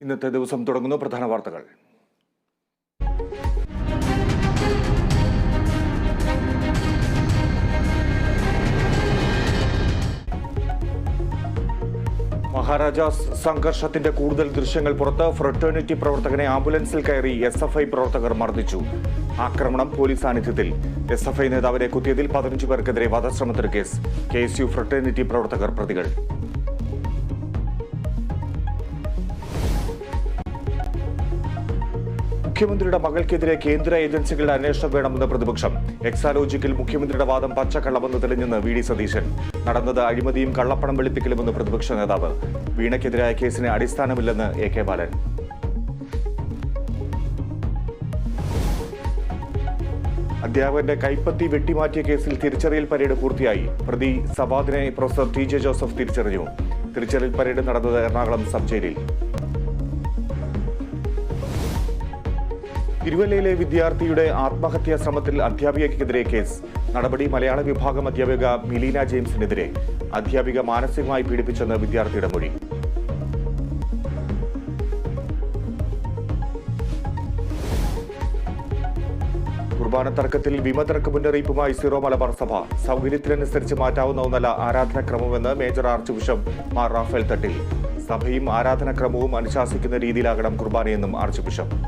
ഇന്നത്തെ ദിവസം തുടങ്ങുന്നു. പ്രധാന വാർത്തകൾ. മഹാരാജാസ് സംഘർഷത്തിന്റെ കൂടുതൽ ദൃശ്യങ്ങൾ പുറത്ത്. ഫ്രട്ടേണിറ്റി പ്രവർത്തകനെ ആംബുലൻസിൽ കയറി SFI പ്രവർത്തകർ മർദ്ദിച്ചു. ആക്രമണം പോലീസ് സാന്നിധ്യത്തിൽ. SFI നേതാവിനെ കുത്തിയതിൽ 15 പേർക്കെതിരെ വധശ്രമത്തിന് കേസ്. KSU ഫ്രട്ടേണിറ്റി പ്രവർത്തകർ പ്രതികൾ. മുഖ്യമന്ത്രിയുടെ മകൾക്കെതിരെ കേന്ദ്ര ഏജൻസികളുടെ അന്വേഷണം വേണമെന്ന് പ്രതിപക്ഷം. എക്സാലോജിക്കിൽ മുഖ്യമന്ത്രിയുടെ വാദം പച്ചക്കള്ളമെന്ന് തെളിഞ്ഞെന്ന് VD സതീശൻ. നടന്നത് അഴിമതിയും കള്ളപ്പണം വെളുപ്പിക്കലുമെന്ന് പ്രതിപക്ഷ നേതാവ്. വീണയ്ക്കെതിരായ കേസിന് അടിസ്ഥാനമില്ലെന്ന് AK ബാലൻ. അധ്യാപകന്റെ കൈപ്പത്തി വെട്ടിമാറ്റിയ കേസിൽ തിരിച്ചറിയൽ പരേഡ് പൂർത്തിയായി. പ്രതി സവാദിനെ പ്രൊഫസർ TJ ജോസഫ് തിരിച്ചറിഞ്ഞു. തിരിച്ചറിയൽ പരേഡ് നടന്നത് എറണാകുളം സബ് ജയിലിൽ. തിരുവല്ലയിലെ വിദ്യാർത്ഥിയുടെ ആത്മഹത്യാ ശ്രമത്തിൽ അധ്യാപികയ്ക്കെതിരെ കേസ്. നടപടി മലയാള വിഭാഗം അധ്യാപിക മിലീന ജെയിംസിനെതിരെ. അധ്യാപിക മാനസികമായി പീഡിപ്പിച്ചെന്ന് വിദ്യാർത്ഥിയുടെ മൊഴി. കുർബാന തർക്കത്തിൽ വിമതർക്ക് മുന്നറിയിപ്പുമായി സിറോ മലബാർ സഭ. സൗകര്യത്തിനനുസരിച്ച് മാറ്റാവുന്ന ഒന്നല്ല ആരാധനാക്രമമെന്ന് major archbishop Mar Raphael Thattil. സഭയും ആരാധനാക്രമവും അനുശാസിക്കുന്ന രീതിയിലാകണം കുർബാനയെന്നും ആർച്ച് ബിഷപ്പ്.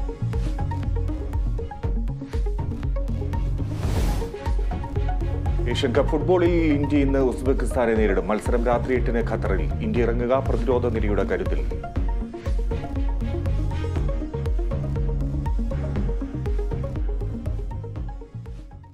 ഏഷ്യൻ കപ്പ് ഫുട്ബോളിൽ ഇന്ത്യ ഇന്ന് ഉസ്ബെക്കിസ്ഥാനെ നേരിടും. മത്സരം രാത്രി 8-ന് ഖത്തറിൽ. ഇന്ത്യ ഇറങ്ങുക പ്രതിരോധ നിരയുടെ കരുത്തിൽ.